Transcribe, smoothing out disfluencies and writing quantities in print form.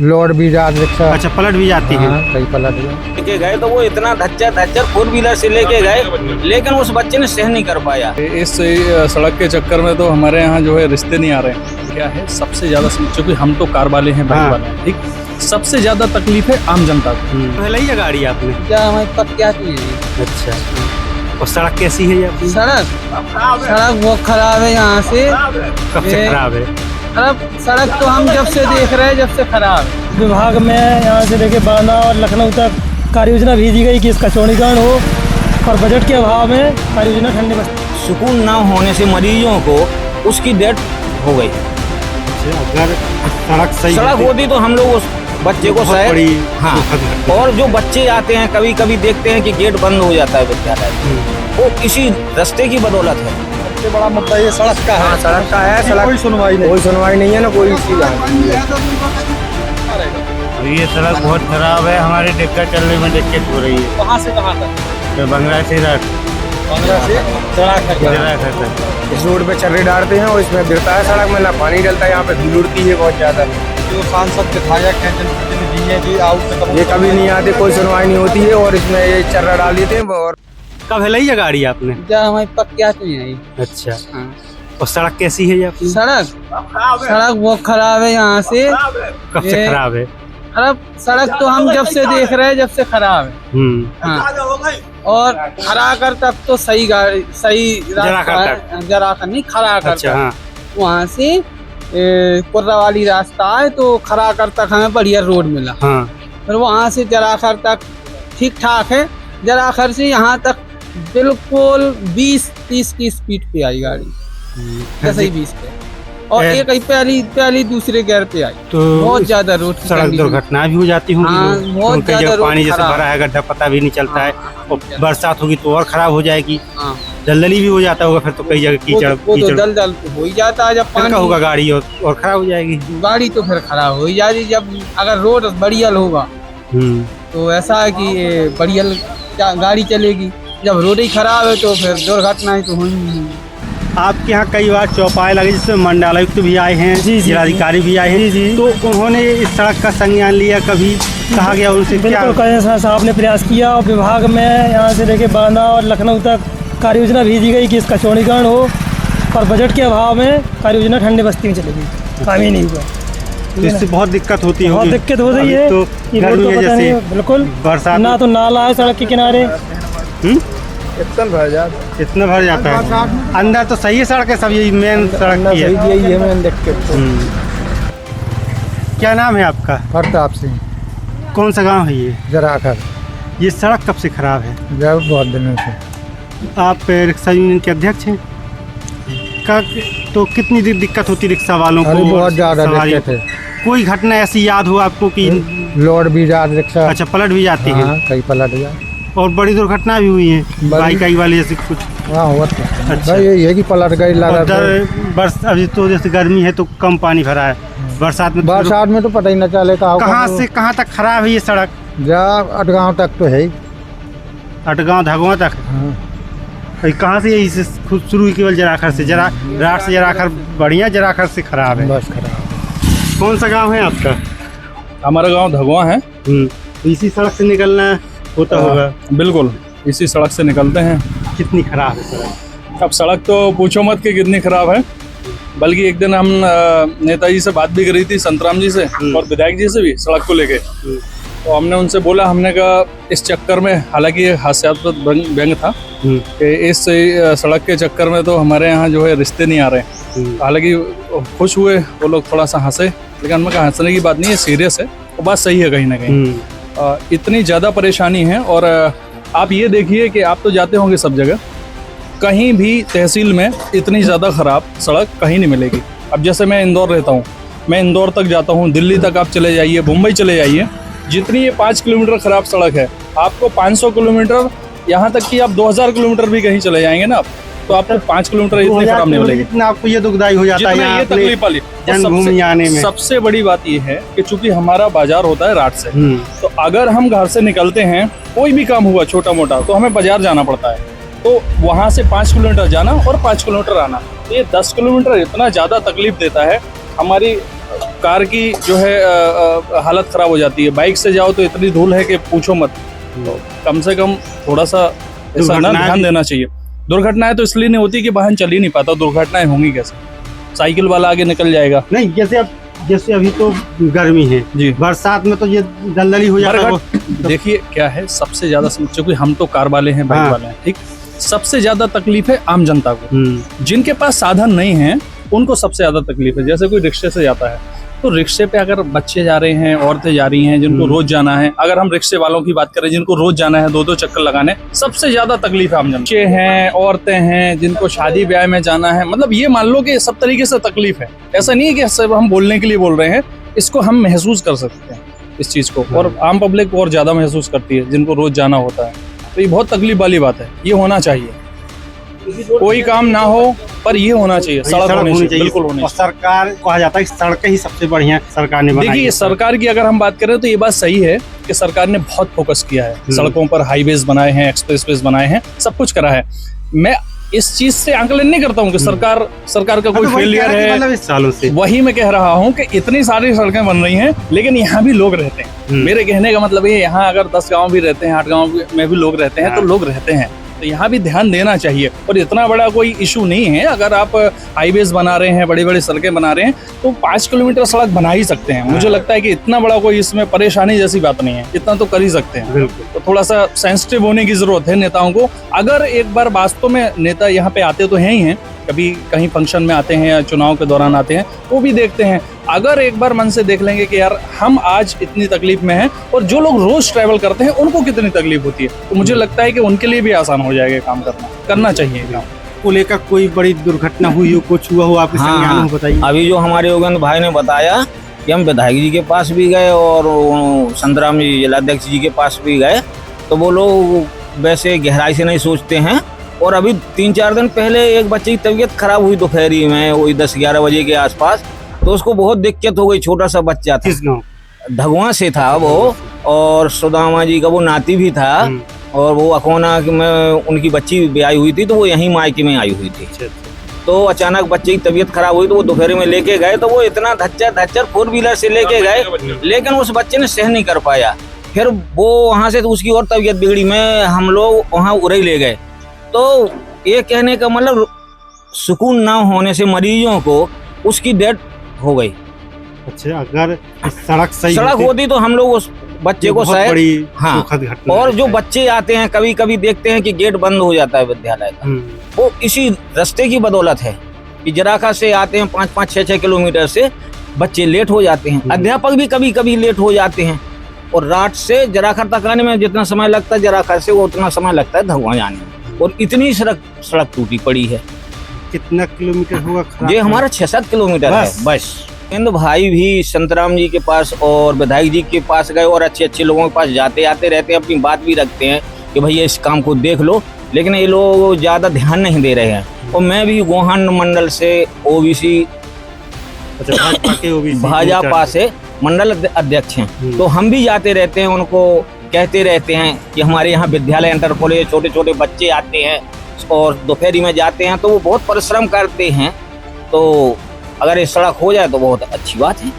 Load भी जा rickshaw. अच्छा, पलट भी जाती है। हाँ, कई पलट गए। लेके गए तो वो इतना धच्चर फोर व्हीलर से लेके गए, लेकिन उस बच्चे ने सह नहीं कर पाया। इस सड़क के चक्कर में तो हमारे यहाँ जो है रिश्ते नहीं आ रहे हैं। क्या है सबसे ज्यादा, क्योंकि हम तो कार वाले हैं, बाइक वाले हैं, ठीक। सबसे ज्यादा तकलीफ है आम जनता को। पहले ही गाड़ी आपने? क्या हमारी पक क्या चीज? अच्छा, और सड़क कैसी है आपकी? सड़क बहुत खराब है यहाँ से। कब से खराब है? सड़क तो हम जब से देख रहे हैं, जब से खराब है। विभाग में यहाँ से लेके बाना और लखनऊ तक कार्य योजना भेजी गई कि इसका चौड़ीकरण हो, और बजट के अभाव में कार्य योजना ठंडे बस्ती। सुकून न होने से मरीजों को उसकी डेथ हो गई। अगर सड़क होती तो हम लोग उस बच्चे को शायद, हाँ। और जो बच्चे आते हैं कभी कभी देखते हैं कि गेट बंद हो जाता है विद्यालय, वो किसी रास्ते की बदौलत है। सबसे बड़ा मुद्दा ये सड़क का है। सड़क का है, सड़क कोई सुनवाई नहीं है ना, कोई चीज ये सड़क बहुत खराब है, हमारी दिक्कत चलने में दिक्कत हो रही है। कहाँ से कहाँ तक? तो बंगला से इस रोड पे चर्रे डालते हैं और इसमें गिरता है सड़क में, ना पानी डलता है, यहाँ पे धूल उड़ती है बहुत ज्यादा। जो सांसद विधायक हैं, जनप्रतिनिधि हैं, ये कभी नहीं आते, कोई सुनवाई नहीं होती है और इसमें ये चर्रा डाल देते हैं। और कब है ली गाड़ी आपने? क्या हमारी पक क्या चीज? अच्छा, और सड़क कैसी है आपकी? सड़क बहुत खराब है यहाँ से। कब से खराब है? सड़क तो हम जब से देख रहे हैं, जब से खराब है। हाँ। और खराकर तक तो सही गाड़ी, सही रास्ता है। जराकर नहीं, खराकर अच्छा, हाँ। वहाँ से कुर्रा वाली रास्ता है, तो खराकर तक हमें बढ़िया रोड मिला। हाँ। फिर वहाँ से जराखर तक ठीक ठाक है। जराखर से यहाँ तक बिल्कुल 20-30 की स्पीड पे आई गाड़ी, जैसे ही 20 पे, और एक ही पहली दूसरे गियर पे आई। तो बहुत ज्यादा रोड सड़क दुर्घटना भी हो जाती होंगी। हाँ, बहुत ज्यादा पानी जैसे भरा है, गड्ढा पता भी नहीं चलता है, और बरसात होगी तो और खराब हो जाएगी। हाँ। दलदली भी हो जाता होगा फिर तो, कई जगह कीचड़ तो दलदल हो ही जाता है। जब पानी होगा गाड़ी और खराब हो जाएगी गाड़ी, तो फिर खराब हो ही जाएगी। जब अगर रोड बढ़िया होगा तो ऐसा है कि बढ़िया गाड़ी चलेगी। जब रोड ही खराब है तो फिर दुर्घटनाएं तो होंगी। आपके यहाँ कई बार चौपाए लगे जिसमें मंडलायुक्त भी आए हैं, जिलाधिकारी भी आए हैं, तो उन्होंने इस सड़क का संज्ञान लिया? कभी कहा गया उनसे? बिल्कुल साहब ने प्रयास किया, और विभाग में यहाँ से लेके बाना और लखनऊ तक कार्य योजना भेजी गई कि इसका चौड़ीकरण हो, और बजट के अभाव में कार्य योजना ठंडे बस्ती में चलेगी। काम ही नहीं हुआ, तो इससे बहुत दिक्कत होती है। बहुत दिक्कत हो रही है। तो जैसे बिल्कुल बरसात ना तो नाला है सड़क के किनारे, इतना भर जाता है। अंदर तो सही है सड़क है, सब यही मेन सड़क की है। यही है मेन दिक्कत। क्या नाम है आपका? प्रताप सिंह। कौन सा गांव है ये? जराकर। ये सड़क कब से खराब है? जब बहुत दिनों से। आप रिक्शा यूनियन के अध्यक्ष हैं? तो कितनी दिक्कत होती रिक्शा वालों को? बहुत ज्यादा दिक्कत है। कोई घटना ऐसी याद हो आपको कि लोड भी जा रिक्शा? अच्छा, पलट भी जाती है। कई पलट गया। और बड़ी दुर्घटना भी हुई है बाइक वाले जैसे कुछ? हाँ, हुआ। अच्छा, ये है कि पलट गई लगा। अभी तो जैसे गर्मी है तो कम पानी भरा है, बरसात में तो पता ही न चले कहाँ से कहाँ तक खराब है ये सड़क? जा अटगांव तक तो है ही। अटगांव धगवा तक? कहाँ से यही खुद शुरू हुई? केवल जराखर से? रात से जराखर बढ़िया, जराखर से खराब है? बस खराब। कौन सा गांव है आपका? हमारा गांव धगवा है। इसी सड़क से निकलना होता होगा? बिल्कुल, इसी सड़क से निकलते हैं। कितनी खराब है सड़क? अब सड़क तो पूछो मत कि कितनी खराब है। बल्कि एक दिन हम नेताजी से बात भी करी थी, संतराम जी से और विधायक जी से भी, सड़क को लेके। तो हमने उनसे बोला, हमने कहा इस चक्कर में, हालांकि ये हास्यास्पद व्यंग था कि इस सड़क के चक्कर में तो हमारे यहाँ जो है रिश्ते नहीं आ रहे। हालांकि खुश हुए वो लोग, थोड़ा सा हंसे, लेकिन हमने कहा हंसने की बात नहीं है, सीरियस है, वो बात सही है कहीं ना कहीं। इतनी ज़्यादा परेशानी है। और आप ये देखिए कि आप तो जाते होंगे सब जगह, कहीं भी तहसील में इतनी ज़्यादा ख़राब सड़क कहीं नहीं मिलेगी। अब जैसे मैं इंदौर रहता हूँ, मैं इंदौर तक जाता हूँ, दिल्ली तक आप चले जाइए, मुंबई चले जाइए, जितनी ये 5 किलोमीटर ख़राब सड़क है, आपको 500 किलोमीटर, यहाँ तक कि आप 2000 किलोमीटर भी कहीं चले जाएंगे ना, तो आपको 5 किलोमीटर इतनी खराब नहीं मिलेगी। आपको ये दुखदाई हो जाता है, ये तकलीफ वाली जन्मभूमि आने में। सबसे बड़ी बात ये है कि चूंकि हमारा बाजार होता है रात से, तो अगर हम घर से निकलते हैं, कोई भी काम हुआ छोटा मोटा, तो हमें बाजार जाना पड़ता है। तो वहाँ से 5 किलोमीटर जाना और 5 किलोमीटर आना, ये 10 किलोमीटर इतना ज़्यादा तकलीफ देता है। हमारी कार की जो है हालत खराब हो जाती है। बाइक से जाओ तो इतनी धूल है कि पूछो मत। तो कम से कम थोड़ा सा ऐसा ना ध्यान देना चाहिए। दुर्घटनाएं तो इसलिए नहीं होती कि वाहन चल ही नहीं पाता, दुर्घटनाएं होंगी कैसे? साइकिल वाला आगे निकल जाएगा। नहीं, जैसे अभी तो गर्मी है जी, बरसात में तो ये दलदली हो जाता है। देखिए क्या है, सबसे ज्यादा क्योंकि हम तो कार वाले हैं, बाइक वाले हैं, ठीक, सबसे ज्यादा तकलीफ है आम जनता को। जिनके पास साधन नहीं है उनको सबसे ज्यादा तकलीफ है। जैसे कोई रिक्शे से जाता है तो रिक्शे पे अगर बच्चे जा रहे हैं, औरतें जा रही हैं जिनको रोज जाना है, अगर हम रिक्शे वालों की बात करें जिनको रोज जाना है, 2-2 चक्कर लगाने, सबसे ज्यादा तकलीफ है आम जनता। बच्चे हैं, औरतें हैं जिनको शादी ब्याह में जाना है, मतलब ये मान लो कि सब तरीके से तकलीफ है। ऐसा नहीं है कि सब हम बोलने के लिए बोल रहे हैं, इसको हम महसूस कर सकते हैं इस चीज को, और आम पब्लिक और ज्यादा महसूस करती है जिनको रोज जाना होता है। तो ये बहुत तकलीफ वाली बात है। ये होना चाहिए, कोई काम ना हो पर ये होना चाहिए, सड़क होनी चाहिए, बिल्कुल होनी चाहिए। और सरकार कहा जाता है कि सड़कें ही सबसे बढ़िया सरकार ने बनाई है। देखिए सरकार की अगर हम बात करें तो ये बात सही है कि सरकार ने बहुत फोकस किया है, सड़कों पर हाईवेज बनाए हैं, एक्सप्रेसवेज बनाए हैं, सब कुछ करा है। मैं इस चीज से आंकलन नहीं करता हूँ कि सरकार का कोई फेलियर है, मतलब इस सालों से वही मैं कह रहा हूँ कि इतनी सारी सड़कें बन रही हैं लेकिन यहाँ भी लोग रहते हैं। मेरे कहने का मतलब ये, यहाँ अगर 10 गाँव भी रहते हैं, 8 गाँव में भी लोग रहते हैं, तो लोग रहते हैं, तो यहाँ भी ध्यान देना चाहिए। और इतना बड़ा कोई इशू नहीं है, अगर आप हाईवेज बना रहे हैं, बड़ी बड़ी सड़कें बना रहे हैं, तो 5 किलोमीटर सड़क बना ही सकते हैं। मुझे लगता है कि इतना बड़ा कोई इसमें परेशानी जैसी बात नहीं है, इतना तो कर ही सकते हैं। तो थोड़ा सा सेंसिटिव होने की जरूरत है नेताओं को। अगर एक बार वास्तव में नेता यहाँ पे आते तो हैं ही हैं, कभी कहीं फंक्शन में आते हैं या चुनाव के दौरान आते हैं, वो भी देखते हैं। अगर एक बार मन से देख लेंगे कि यार हम आज इतनी तकलीफ में हैं और जो लोग रोज ट्रैवल करते हैं उनको कितनी तकलीफ होती है, तो मुझे लगता है कि उनके लिए भी आसान हो जाएगा काम करना चाहिए काम को लेकर। कोई बड़ी दुर्घटना हुई हो, कुछ हुआ हो आपके संज्ञान में, बताइए। अभी जो हमारे योगेंद्र भाई ने बताया कि हम विधायक जी के पास भी गए और संतराम जी जिलाध्यक्ष जी के पास भी गए, तो वो लोग वैसे गहराई से नहीं सोचते हैं। और अभी 3-4 दिन पहले एक बच्चे की तबीयत खराब हुई दोपहरी में, वही 10-11 बजे के आसपास, तो उसको बहुत दिक्कत हो गई। छोटा सा बच्चा था, धगवा से था वो, और सुदामा जी का वो नाती भी था, और वो अकोना में उनकी बच्ची ब्याही हुई थी, तो वो यहीं मायके में आई हुई थी। तो अचानक बच्चे की तबीयत खराब हुई तो वो दोपहर में लेके गए, तो वो इतना धच्चर 4 व्हीलर से लेके गए, लेकिन उस बच्चे ने सहन नहीं कर पाया। फिर वो वहाँ से तो उसकी और तबीयत बिगड़ी, में हम लोग वहाँ उरई ले गए। तो ये कहने का मतलब सुकून ना होने से मरीजों को उसकी डेथ हो गई। अच्छा, अगर सड़क होती तो हम लोग उस बच्चे को शायद, हाँ, और जो बच्चे आते हैं कभी कभी देखते हैं कि गेट बंद हो जाता है विद्यालय का, वो इसी रास्ते की बदौलत है कि जराखा से आते हैं 5-5, 6-6 किलोमीटर से बच्चे लेट हो जाते हैं। अध्यापक भी कभी कभी लेट हो जाते हैं, और रात से जराखा तक आने में जितना समय लगता है, जराखा से वो उतना समय लगता है धगवा जाने में। और इतनी सड़क टूटी पड़ी है। कितना किलोमीटर हुआ खराब? ये हमारा 6-7 किलोमीटर है बस। इंद्र भाई भी संतराम जी के पास और विधायक जी के पास गए, और अच्छे लोगों के पास जाते आते रहते हैं, अपनी बात भी रखते हैं कि भैया इस काम को देख लो, लेकिन ये लोग ज्यादा ध्यान नहीं दे रहे हैं। और मैं भी गोहान मंडल से ओबीसी भाजपा से मंडल अध्यक्ष हैं, तो हम भी जाते रहते हैं, उनको कहते रहते हैं कि हमारे यहाँ विद्यालय इंटर कॉलेज छोटे छोटे बच्चे आते हैं और दोपहरी में जाते हैं, तो वो बहुत परिश्रम करते हैं। तो अगर ये सड़क हो जाए तो बहुत अच्छी बात है।